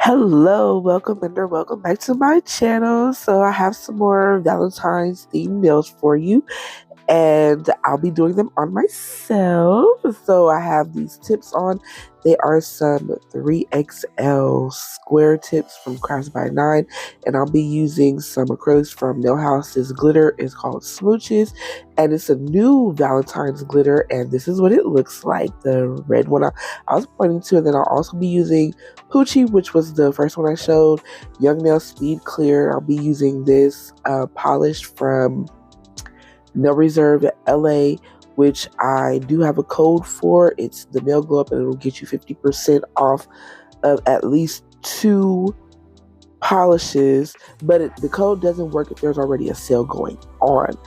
Hello, welcome and welcome back to my channel. So I have some more Valentine's themed nails for you, and I'll be doing them on myself. So I have these tips on. They are some 3XL square tips from Crafts by 9, and I'll be using some acrylics from Nail House. This glitter is called Smooches, and it's a new Valentine's glitter, and this is what it looks like, the red one I was pointing to. And then I'll also be using Poochie, which was the first one I showed, Young Nail Speed Clear. I'll be using this polish from No Reserve LA, which I do have a code for. It's the Nail Glow Up, and it'll get you 50% off of at least 2 polishes, but the code doesn't work if there's already a sale going on.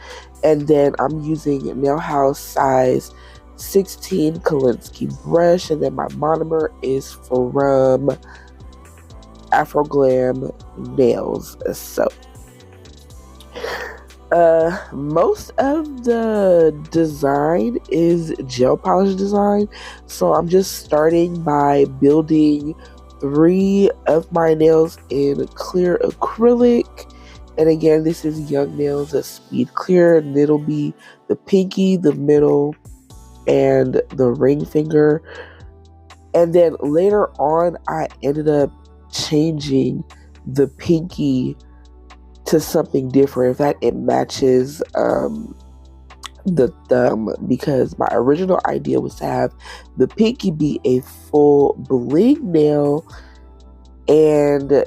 And then I'm using Nail House size 16 Kolinsky brush, and then my monomer is from Afro Glam Nails. So most of the design is gel polish design, so I'm just starting by building 3 of my nails in clear acrylic. And again, this is Young Nails, a speed clear, and it'll be the pinky, the middle, and the ring finger. And then later on, I ended up changing the pinky to something different. In fact, it matches the thumb, because my original idea was to have the pinky be a full bling nail. And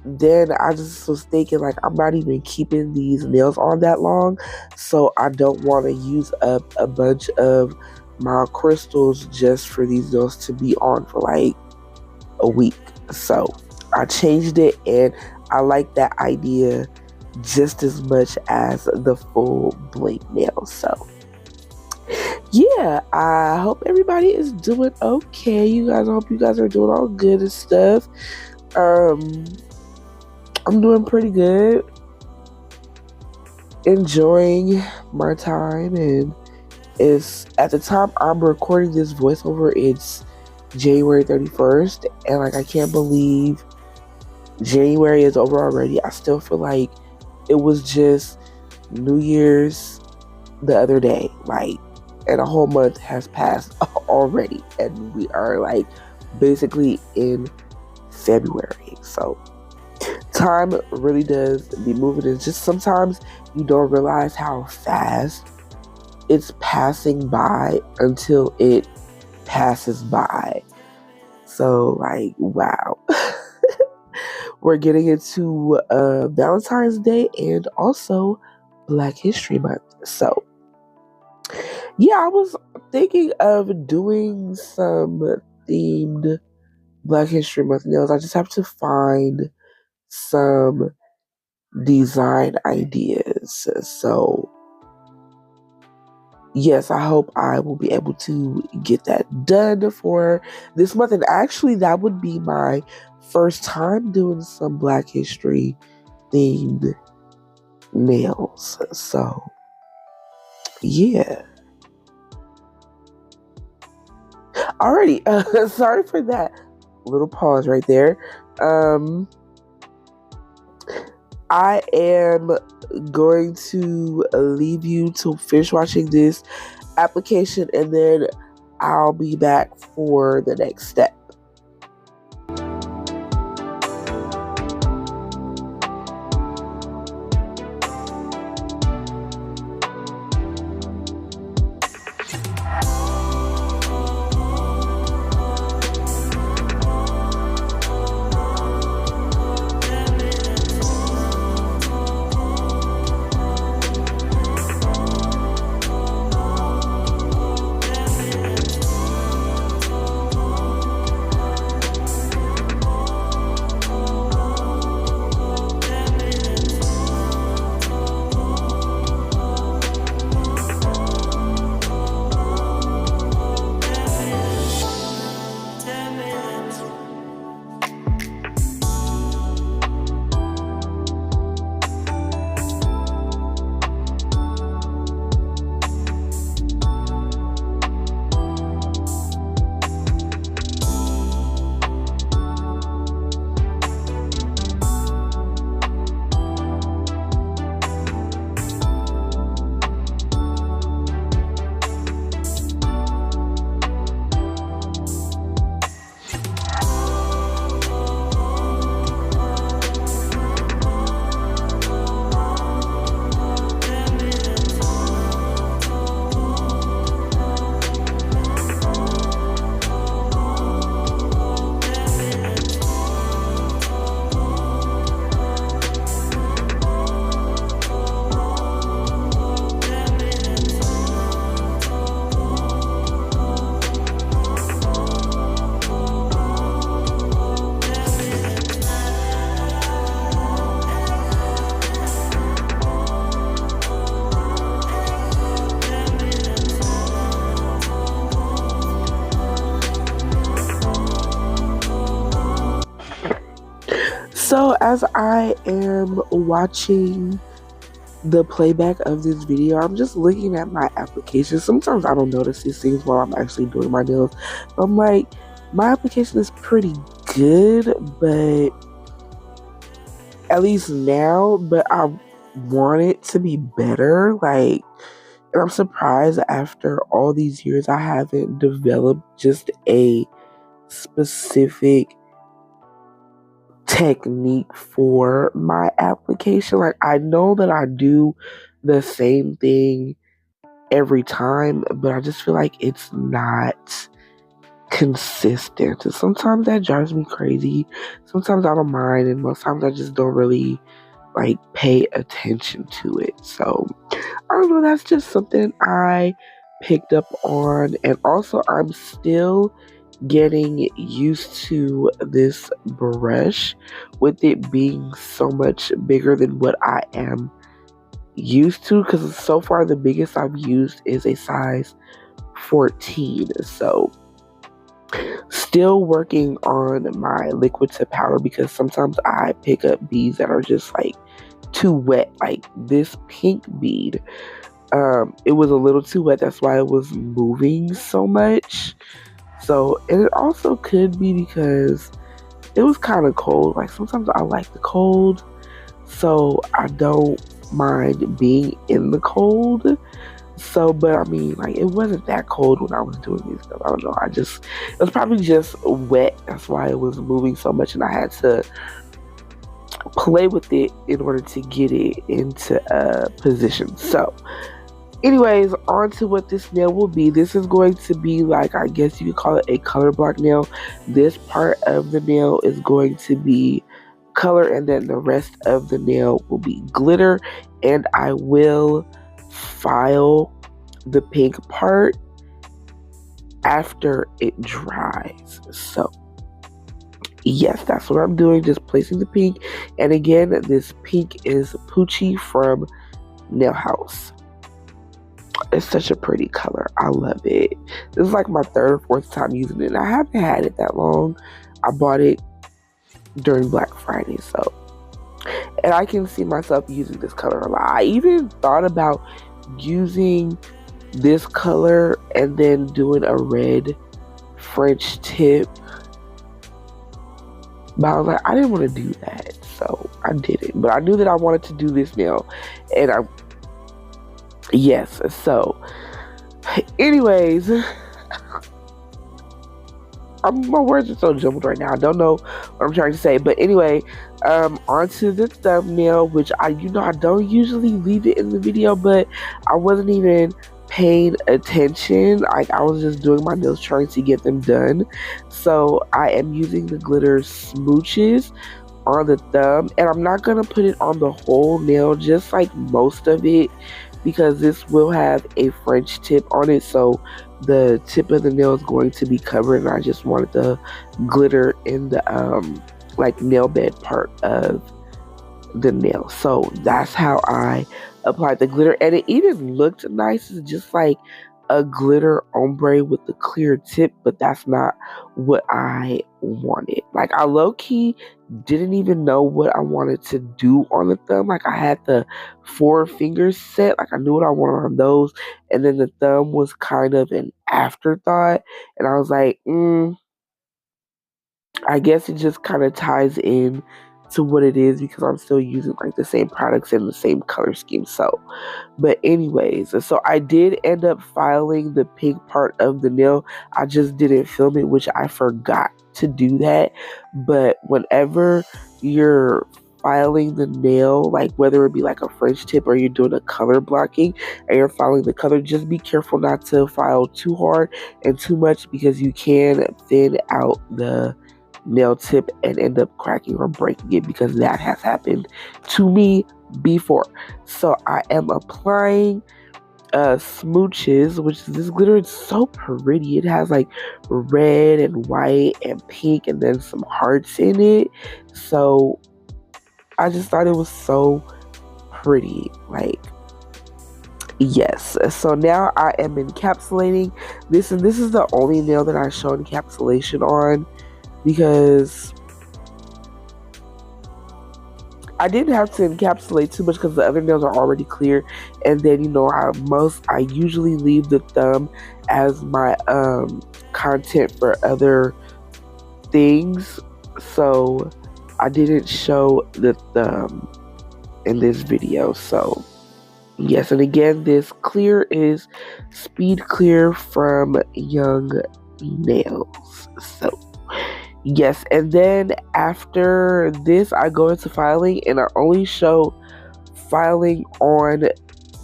then I just was thinking, like, I'm not even keeping these nails on that long, so I don't want to use up a bunch of my crystals just for these nails to be on for like a week. So I changed it, and I like that idea just as much as the full bling nail. So yeah, I hope everybody is doing okay. I hope you guys are doing all good and stuff. I'm doing pretty good, enjoying my time, and it's at the time I'm recording this voiceover, it's January 31st, and like, I can't believe January is over already. I still feel like it was just New Year's the other day, like, and a whole month has passed already, and we are like basically in February. So time really does be moving. It's just sometimes you don't realize how fast it's passing by until it passes by. So like, wow. We're getting into Valentine's Day and also Black History Month. So yeah, I was thinking of doing some themed Black History Month nails. I just have to find some design ideas. So yes, I hope I will be able to get that done for this month. And actually, that would be my first time doing some Black History themed nails. So yeah. Alrighty, sorry for that little pause right there. I am going to leave you to finish watching this application, and then I'll be back for the next step. So as I am watching the playback of this video, I'm just looking at my application. Sometimes I don't notice these things while I'm actually doing my nails. I'm like, my application is pretty good, but at least now, but I want it to be better. Like, and I'm surprised after all these years I haven't developed just a specific technique for my application. Like, I know that I do the same thing every time, but I just feel like it's not consistent. And sometimes that drives me crazy. Sometimes I don't mind, and most times I just don't really like pay attention to it. So I don't know, that's just something I picked up on. And also, I'm still getting used to this brush with it being so much bigger than what I am used to, because so far the biggest I've used is a size 14. So still working on my liquid to powder, because sometimes I pick up beads that are just like too wet. Like this pink bead, it was a little too wet, that's why it was moving so much. So, and it also could be because it was kind of cold. Like sometimes I like the cold, so I don't mind being in the cold. So, but I mean, like, it wasn't that cold when I was doing these stuff. I don't know. It was probably just wet. That's why it was moving so much, and I had to play with it in order to get it into position. So, anyways, on to what this nail will be. This is going to be, like, I guess you could call it a color block nail. This part of the nail is going to be color, and then the rest of the nail will be glitter, and I will file the pink part after it dries. So yes, that's what I'm doing, just placing the pink. And again, this pink is Poochie from Nail House. It's such a pretty color. I love it. This is like my third or fourth time using it, and I haven't had it that long. I bought it during Black Friday, so, and I can see myself using this color a lot. I even thought about using this color and then doing a red French tip, but I was like, I didn't want to do that, so I didn't. But I knew that I wanted to do this nail, and yes, so anyways, my words are so jumbled right now. I don't know what I'm trying to say, but anyway, onto the thumbnail, which I don't usually leave it in the video, but I wasn't even paying attention. Like, I was just doing my nails, trying to get them done. So I am using the glitter smooches on the thumb, and I'm not gonna put it on the whole nail, just like most of it, because this will have a French tip on it, so the tip of the nail is going to be covered, and I just wanted the glitter in the like nail bed part of the nail. So that's how I applied the glitter, and it even looked nice. It's just like a glitter ombre with the clear tip, but that's not what I wanted. Like, I low-key didn't even know what I wanted to do on the thumb. Like, I had the 4 fingers set, like I knew what I wanted on those, and then the thumb was kind of an afterthought, and I was like, I guess it just kind of ties in to what it is, because I'm still using like the same products and the same color scheme. So, but anyways, so I did end up filing the pink part of the nail. I just didn't film it, which I forgot to do that. But whenever you're filing the nail, like whether it be like a French tip or you're doing a color blocking and you're filing the color, just be careful not to file too hard and too much, because you can thin out the nail tip and end up cracking or breaking it, because that has happened to me before. So I am applying smooches, which is this glitter. It's so pretty. It has like red and white and pink and then some hearts in it. So I just thought it was so pretty. Like, yes. So now I am encapsulating this, and this is the only nail that I show encapsulation on, because I didn't have to encapsulate too much because the other nails are already clear. And then, you know, I usually leave the thumb as my content for other things. So I didn't show the thumb in this video. So yes, and again, this clear is Speed Clear from Young Nails. So yes, and then after this, I go into filing, and I only show filing on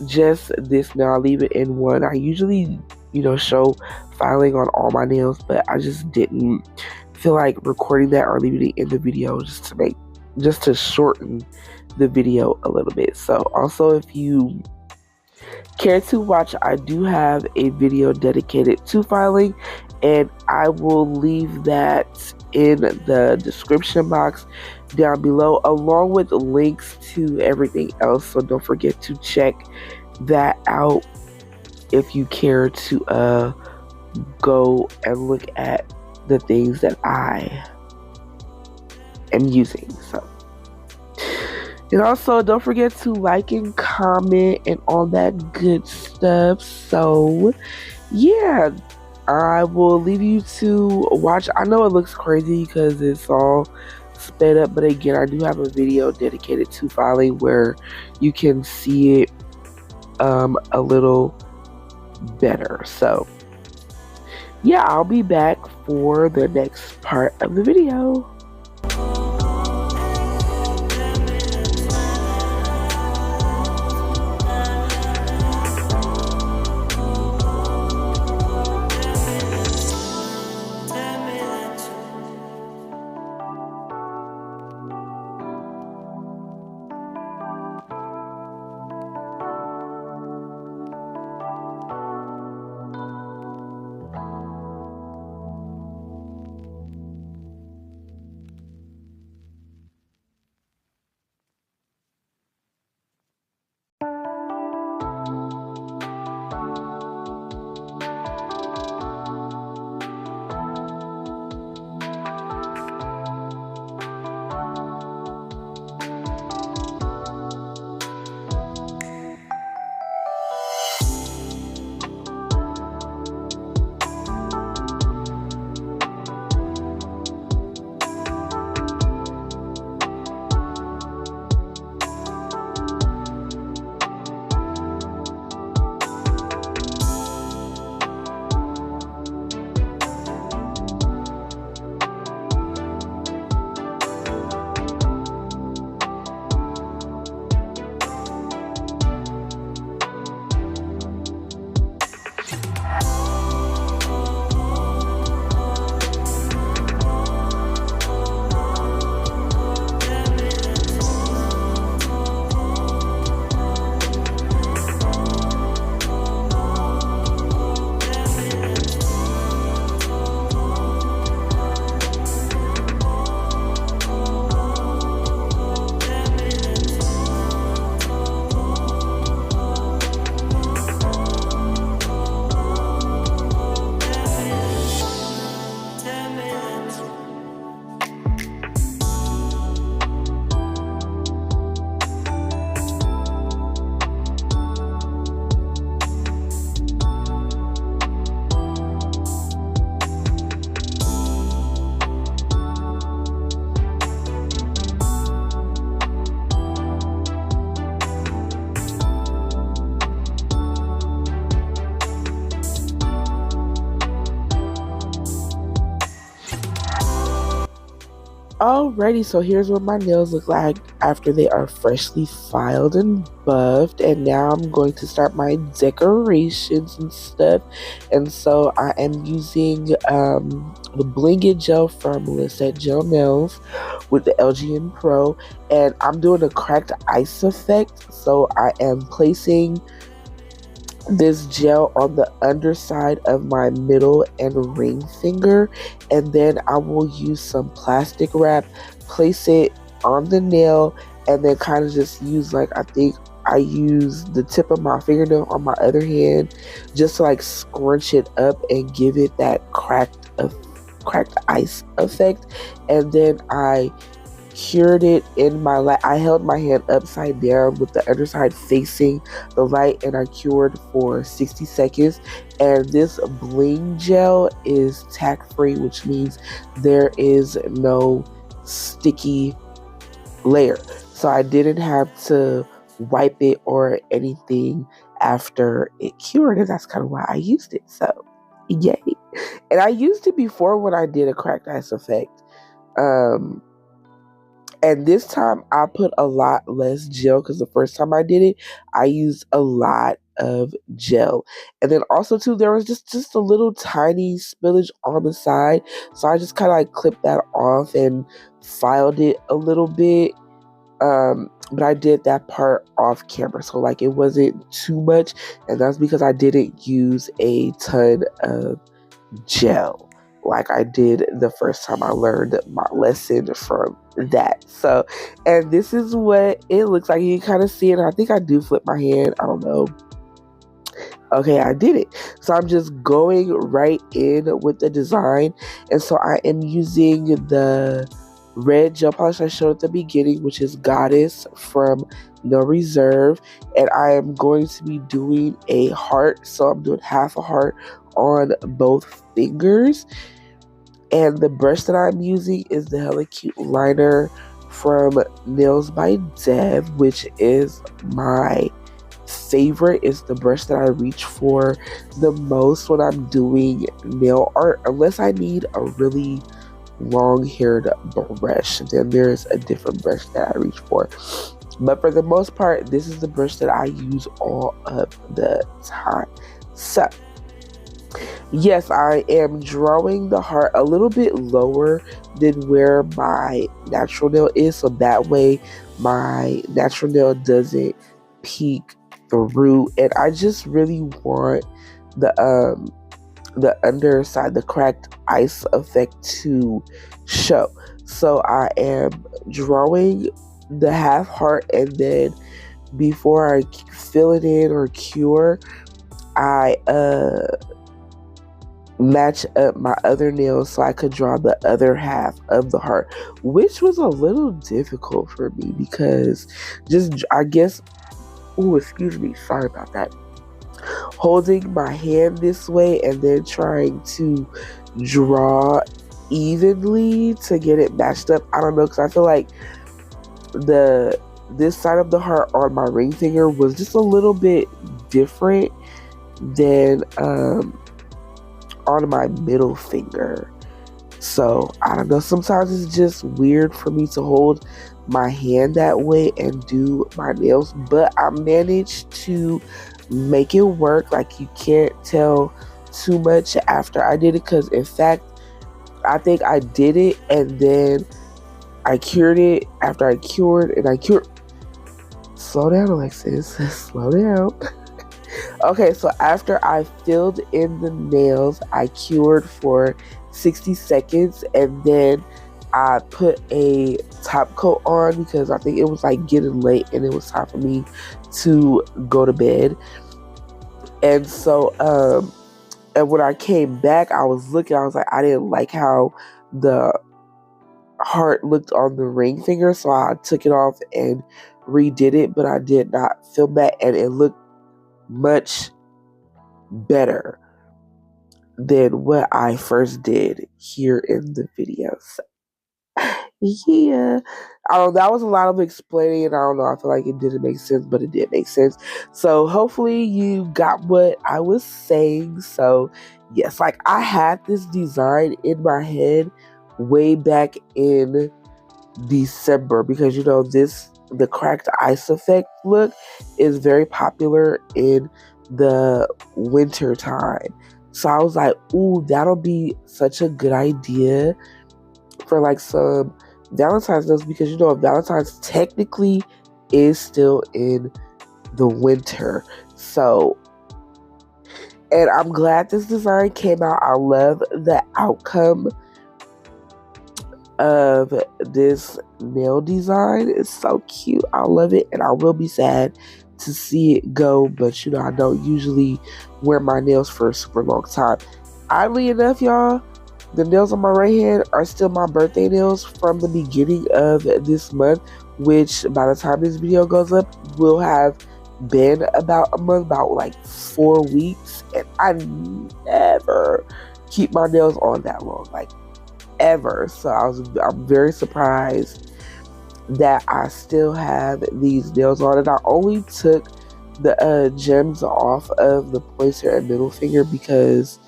just this nail. I leave it in one. I usually, you know, show filing on all my nails, but I just didn't feel like recording that or leaving it in the video just to shorten the video a little bit. So also, if you care to watch, I do have a video dedicated to filing, and I will leave that in the description box down below, along with links to everything else. So don't forget to check that out if you care to go and look at the things that I am using. So, and also don't forget to like and comment and all that good stuff. So yeah, I will leave you to watch. I know it looks crazy because it's all sped up, but again, I do have a video dedicated to filing where you can see it a little better. So yeah, I'll be back for the next part of the video. Alrighty, so here's what my nails look like after they are freshly filed and buffed. And now I'm going to start my decorations and stuff. And so I am using the Bling Gel from Lisette Gel Nails with the LGN Pro. And I'm doing a cracked ice effect. So I am placing this gel on the underside of my middle and ring finger, and then I will use some plastic wrap, place it on the nail, and then kind of just use, like, I think I use the tip of my fingernail on my other hand just to like scrunch it up and give it that cracked ice effect. And then I cured it in my light. I held my hand upside down with the underside facing the light, and I cured for 60 seconds. And this bling gel is tack free, which means there is no sticky layer. So I didn't have to wipe it or anything after it cured, and that's kind of why I used it. So yay. And I used it before when I did a cracked ice effect. And this time I put a lot less gel because the first time I did it, I used a lot of gel. And then also too, there was just a little tiny spillage on the side. So I just kind of like clipped that off and filed it a little bit. But I did that part off camera. So like it wasn't too much. And that's because I didn't use a ton of gel like I did the first time I learned my lesson from that. So, and this is what it looks like. You can kind of see it. I think I do flip my hand. I don't know. Okay, I did it. So I'm just going right in with the design. And so I am using the red gel polish I showed at the beginning, which is Goddess from No Reserve. And I am going to be doing a heart. So I'm doing half a heart on both fingers. And the brush that I'm using is the Hella Cute liner from Nails by Dev, which is my favorite. It's the brush that I reach for the most when I'm doing nail art, unless I need a really long-haired brush. Then there's a different brush that I reach for. But for the most part, this is the brush that I use all of the time. So yes, I am drawing the heart a little bit lower than where my natural nail is, so that way my natural nail doesn't peek through. And I just really want the underside, the cracked ice effect to show. So I am drawing the half heart, and then before I fill it in or cure, I match up my other nails so I could draw the other half of the heart, which was a little difficult for me because I guess, excuse me, sorry about that. Holding my hand this way and then trying to draw evenly to get it matched up. I don't know, because I feel like this side of the heart on my ring finger was just a little bit different than on my middle finger. So I don't know, sometimes it's just weird for me to hold my hand that way and do my nails, but I managed to make it work. Like, you can't tell too much after I did it, because in fact I think I did it and then I cured it after I cured, and I cured. Slow down, Alexis. Slow down. Okay, so after I filled in the nails, I cured for 60 seconds, and then I put a top coat on because I think it was like getting late and it was time for me to go to bed. And so, and when I came back, I was looking, I was like, I didn't like how the heart looked on the ring finger, so I took it off and redid it, but I did not film that, and it looked much better than what I first did here in the video. So, yeah, I don't know, that was a lot of explaining, and I don't know, I feel like it didn't make sense, but it did make sense. So hopefully you got what I was saying. So yes, like, I had this design in my head way back in December, because, you know, the cracked ice effect look is very popular in the winter time. So I was like, ooh, that'll be such a good idea for like some Valentine's nails, because, you know, Valentine's technically is still in the winter. So, and I'm glad this design came out. I love the outcome of this nail design. It's so cute. I love it, and I will be sad to see it go, but, you know, I don't usually wear my nails for a super long time. Oddly enough, y'all, The nails on my right hand are still my birthday nails from the beginning of this month, which by the time this video goes up will have been about a month, about like 4 weeks, and I never keep my nails on that long, like ever. So I'm very surprised that I still have these nails on, and I only took the gems off of the pointer and middle finger because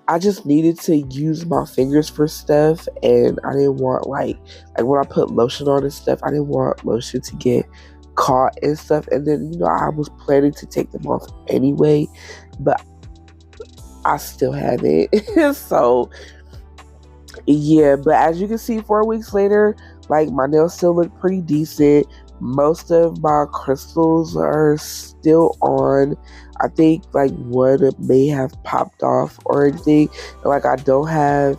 I just needed to use my fingers for stuff, and I didn't want like when I put lotion on and stuff, I didn't want lotion to get caught and stuff. And then I was planning to take them off anyway, but I still have it. So yeah, but as you can see, 4 weeks later, like my nails still look pretty decent. Most of my crystals are still on. I think like one may have popped off or anything. Like I don't have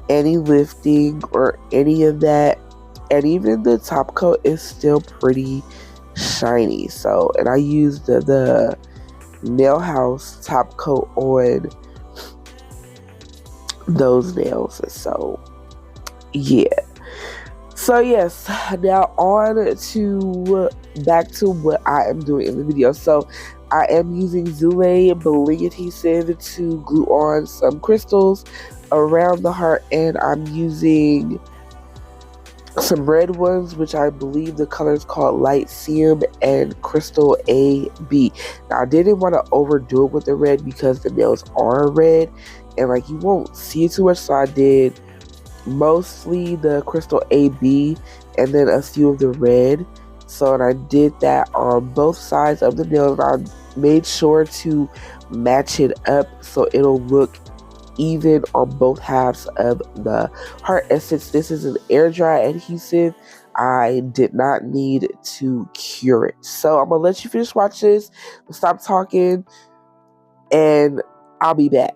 any lifting or any of that. And even the top coat is still pretty shiny. So, and I used the Nail House top coat on those nails. So yeah. So yes, now on to back to what I am doing in the video. So I am using Zule Bling adhesive to glue on some crystals around the heart, and I'm using some red ones, which I believe the color is called Lyceum and Crystal AB. Now I didn't want to overdo it with the red because the nails are red and like you won't see it too much, so I did mostly the Crystal AB and then a few of the red. So, and I did that on both sides of the nail, and I made sure to match it up so it'll look even on both halves of the heart. And since this is an air dry adhesive, I did not need to cure it. So I'm gonna let you finish watch this, stop talking, and I'll be back.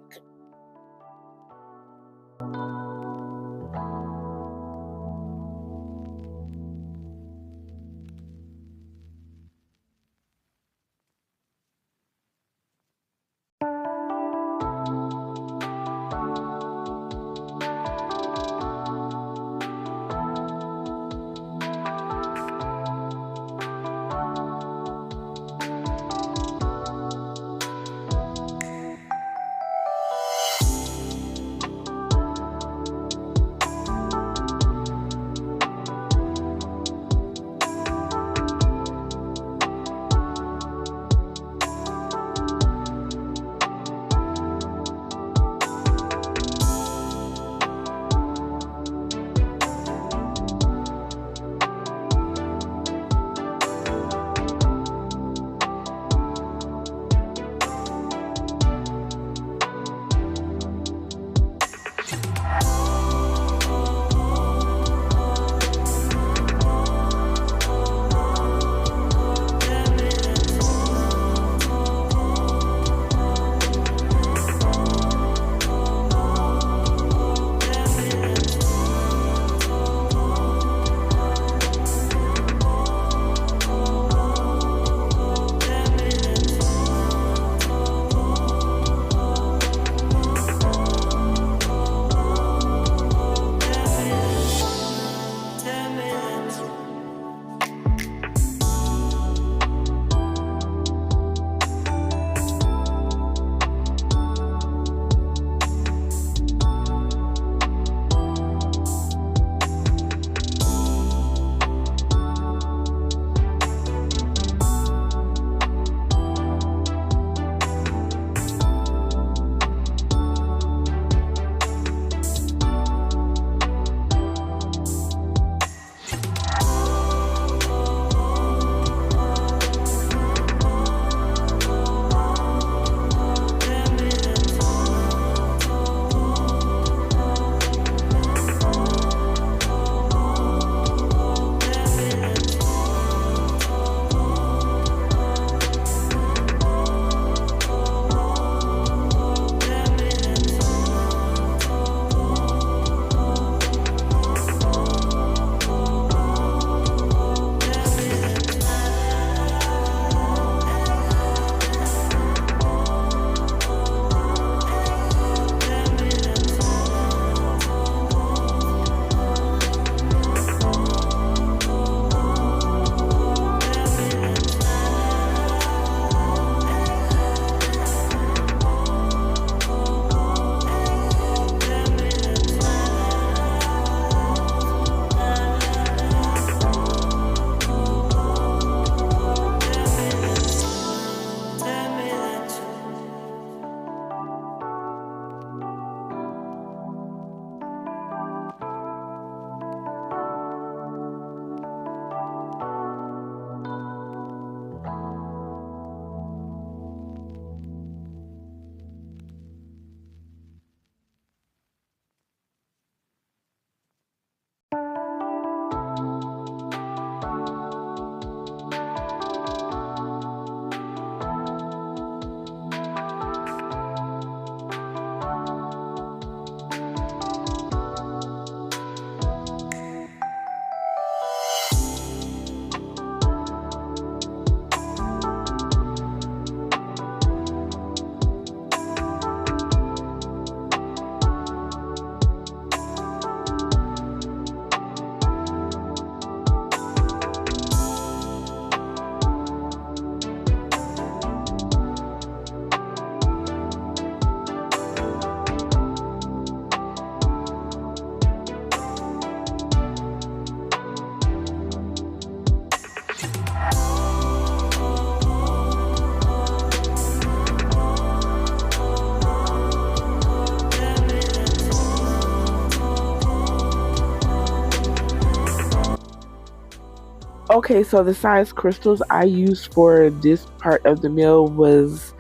Okay, so the size crystals I used for this part of the nail was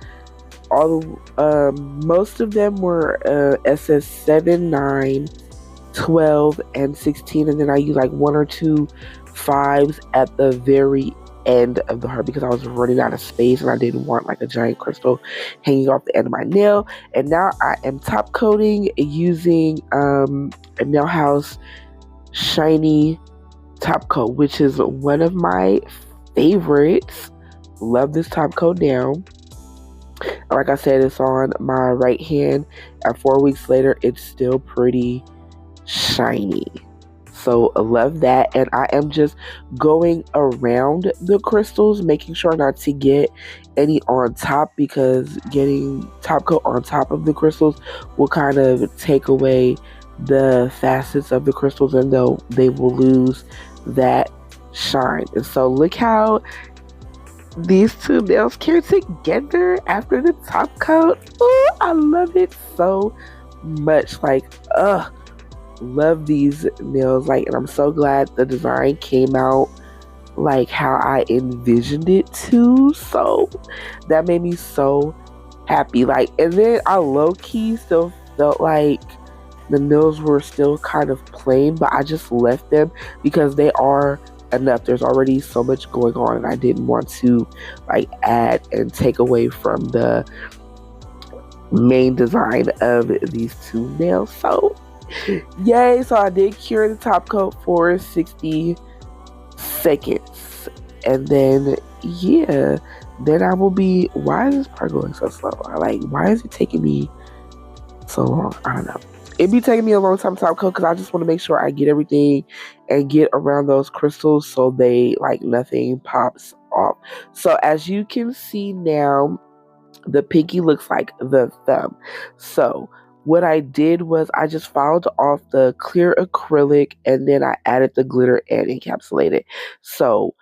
most of them were SS7, 9, 12, and 16, and then I used like one or two fives at the very end of the heart because I was running out of space and I didn't want like a giant crystal hanging off the end of my nail. And now I am top coating using a Nail House shiny top coat, which is one of my favorites. Love this top coat now. Like I said, it's on my right hand, and 4 weeks later it's still pretty shiny. So I love that. And I am just going around the crystals, making sure not to get any on top, because getting top coat on top of the crystals will kind of take away the facets of the crystals, and they will lose that shine. And so look how these two nails came together after the top coat. Ooh, I love it so much. Like, love these nails. Like, and I'm so glad the design came out like how I envisioned it to. So that made me so happy. Like, and then I low-key still felt like the nails were still kind of plain, but I just left them because they are enough. There's already so much going on, and I didn't want to like add and take away from the main design of these two nails. So yay. So I did cure the top coat for 60 seconds, and then yeah, then I will be, why is this part going so slow? Why is it taking me so long? I don't know. It'd be taking me a long time to top coat because I just want to make sure I get everything and get around those crystals so they like nothing pops off. So as you can see now, the pinky looks like the thumb. So what I did was I just filed off the clear acrylic, and then I added the glitter and encapsulated. So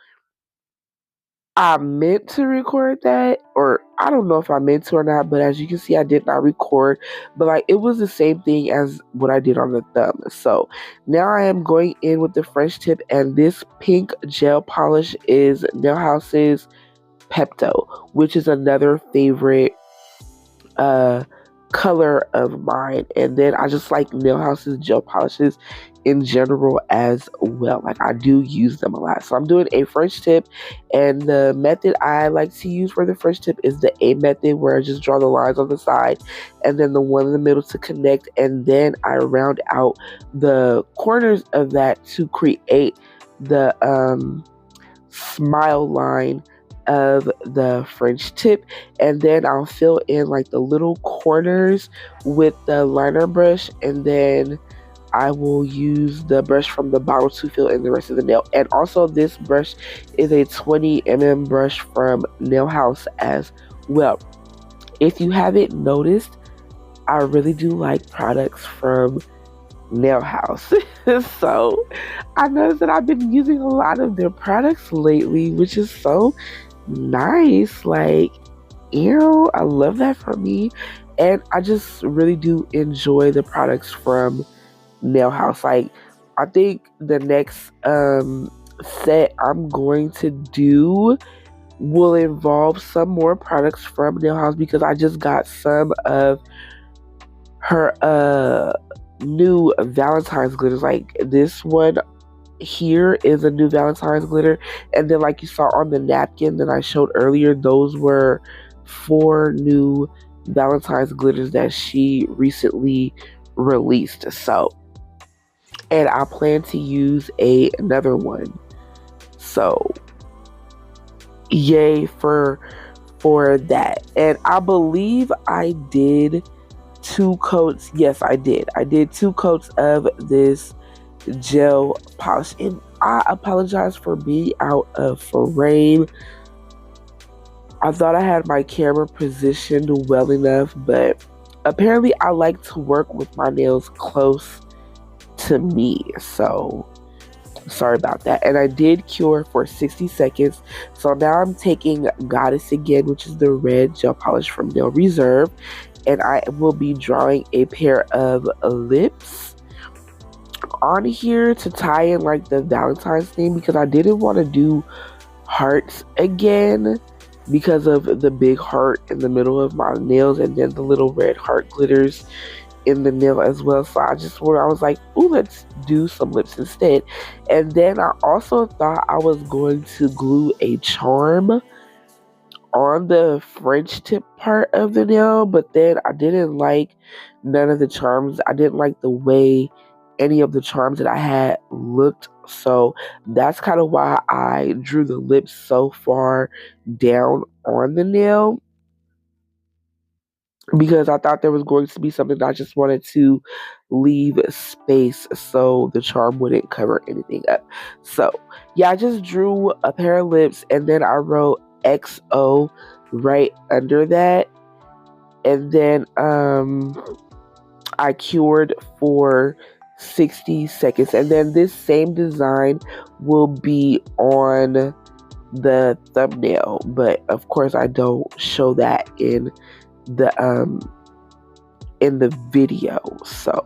I meant to record that, or I don't know if I meant to or not, but as you can see, I did not record, but like it was the same thing as what I did on the thumb. So now I am going in with the French tip, and this pink gel polish is Nail House's Pepto, which is another favorite color of mine. And then I just like Nail House's gel polishes in general as well. Like, I do use them a lot. So I'm doing a French tip, and the method I like to use for the French tip is the A method, where I just draw the lines on the side and then the one in the middle to connect, and then I round out the corners of that to create the smile line of the French tip. And then I'll fill in like the little corners with the liner brush, and then I will use the brush from the bottle to fill in the rest of the nail. And also, this brush is a 20mm brush from Nail House as well. If you haven't noticed, I really do like products from Nail House. So I noticed that I've been using a lot of their products lately, which is so nice. Like, ew, I love that for me. And I just really do enjoy the products from Nail House. Like, I think the next set I'm going to do will involve some more products from Nail House, because I just got some of her new Valentine's glitters. Like, this one here is a new Valentine's glitter, and then like you saw on the napkin that I showed earlier, those were 4 new Valentine's glitters that she recently released. So, and I plan to use another one. So yay for that. And I believe I did 2 coats. Yes, I did. I did 2 coats of this gel polish, and I apologize for being out of frame. I thought I had my camera positioned well enough, but apparently I like to work with my nails close to me, so sorry about that. And I did cure for 60 seconds. So now I'm taking Goddess again, which is the red gel polish from Nail Reserve, and I will be drawing a pair of lips on here to tie in like the Valentine's theme because I didn't want to do hearts again because of the big heart in the middle of my nails and then the little red heart glitters in the nail as well. So I was like, ooh, let's do some lips instead. And then I also thought I was going to glue a charm on the French tip part of the nail, but then I didn't like none of the charms. I didn't like the way any of the charms that I had looked. So that's kind of why I drew the lips so far down on the nail, because I thought there was going to be something that I just wanted to leave space so the charm wouldn't cover anything up. So yeah, I just drew a pair of lips and then I wrote XO right under that, and then I cured for 60 seconds, and then this same design will be on the thumbnail, but of course I don't show that in the video. So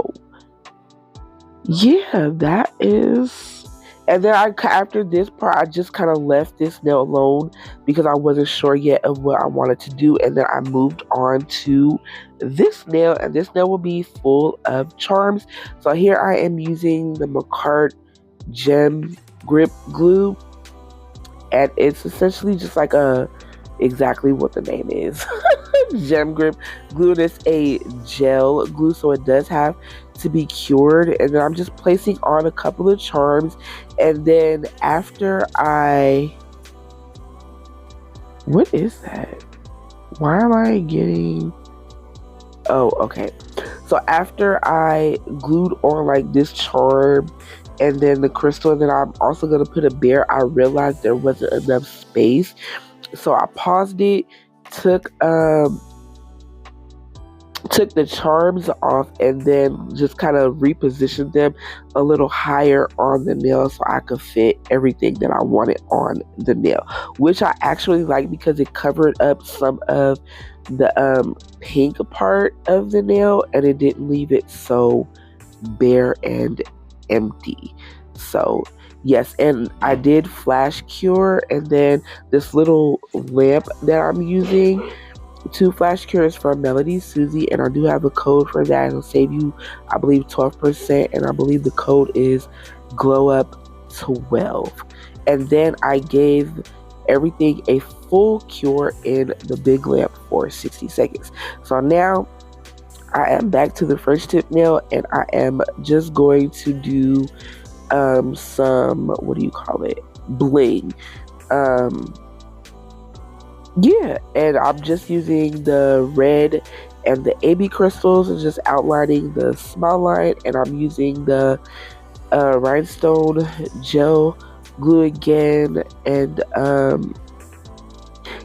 yeah, that is. And then after this part, I just kind of left this nail alone because I wasn't sure yet of what I wanted to do. And then I moved on to this nail, and this nail will be full of charms. So here I am using the Macart Gem Grip Glue, and it's essentially just like exactly what the name is. Gem Grip Glue. And it's a gel glue, so it does have to be cured. And then I'm just placing on a couple of charms, and then after what is that? Why am I getting... Oh, okay. So after I glued on like this charm and then the crystal, and then I'm also going to put a bear, I realized there wasn't enough space. So I paused it, took the charms off, and then just kind of repositioned them a little higher on the nail so I could fit everything that I wanted on the nail, which I actually like because it covered up some of the pink part of the nail and it didn't leave it so bare and empty. So yes, and I did flash cure, and then this little lamp that I'm using to flash cure is from Melody Susie, and I do have a code for that. It'll save you, I believe, 12%, and I believe the code is GLOWUP12. And then I gave everything a full cure in the big lamp for 60 seconds. So now I am back to the French tip nail, and I am just going to do some, what do you call it, bling. Yeah, and I'm just using the red and the AB crystals and just outlining the smile line, and I'm using the rhinestone gel glue again, and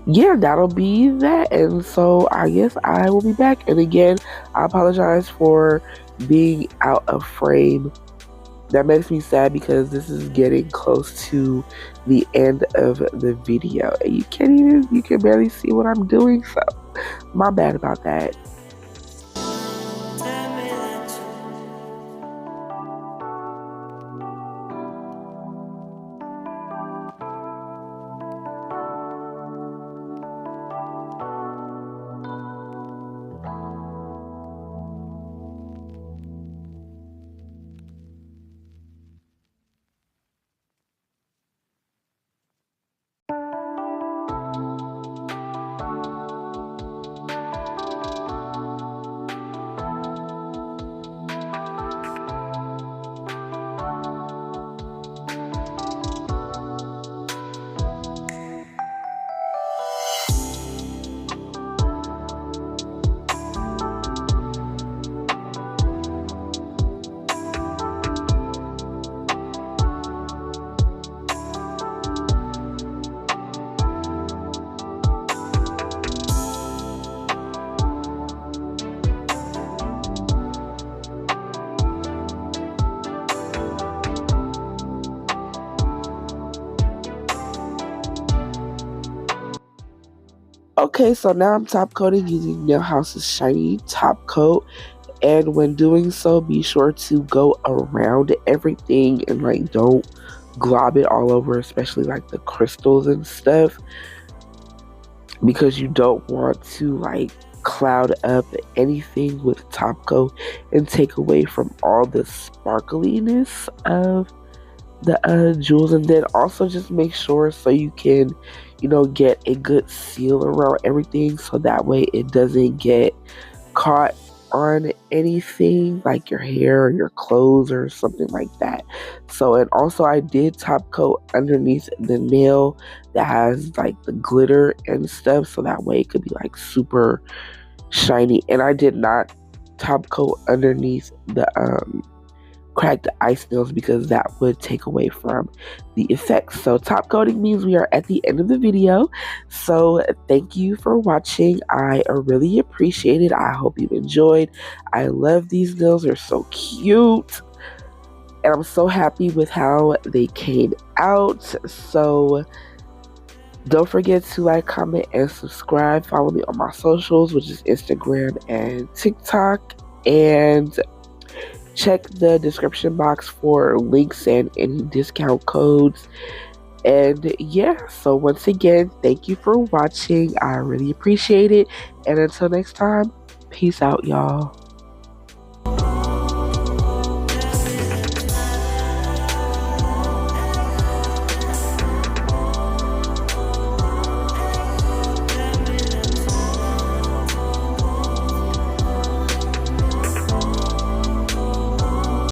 yeah, that'll be that. And so I guess I will be back, and again, I apologize for being out of frame. That makes me sad because this is getting close to the end of the video and you can barely see what I'm doing, so my bad about that. Okay, so now I'm top coating using Nail House's shiny top coat, And when doing so, be sure to go around everything and like don't glob it all over, especially like the crystals and stuff, because you don't want to like cloud up anything with top coat and take away from all the sparkliness of the jewels. And then also just make sure so you can, you know, get a good seal around everything so that way it doesn't get caught on anything like your hair or your clothes or something like that. So, and also I did top coat underneath the nail that has like the glitter and stuff so that way it could be like super shiny. And I did not top coat underneath the cracked ice nails because that would take away from the effects. So top coating means we are at the end of the video. So thank you for watching. I really appreciate it. I hope you enjoyed. I love these nails. They're so cute. And I'm so happy with how they came out. So don't forget to like, comment, and subscribe. Follow me on my socials, which is Instagram and TikTok. And check the description box for links and any discount codes. And yeah, so once again, thank you for watching. I really appreciate it. And until next time, peace out, y'all.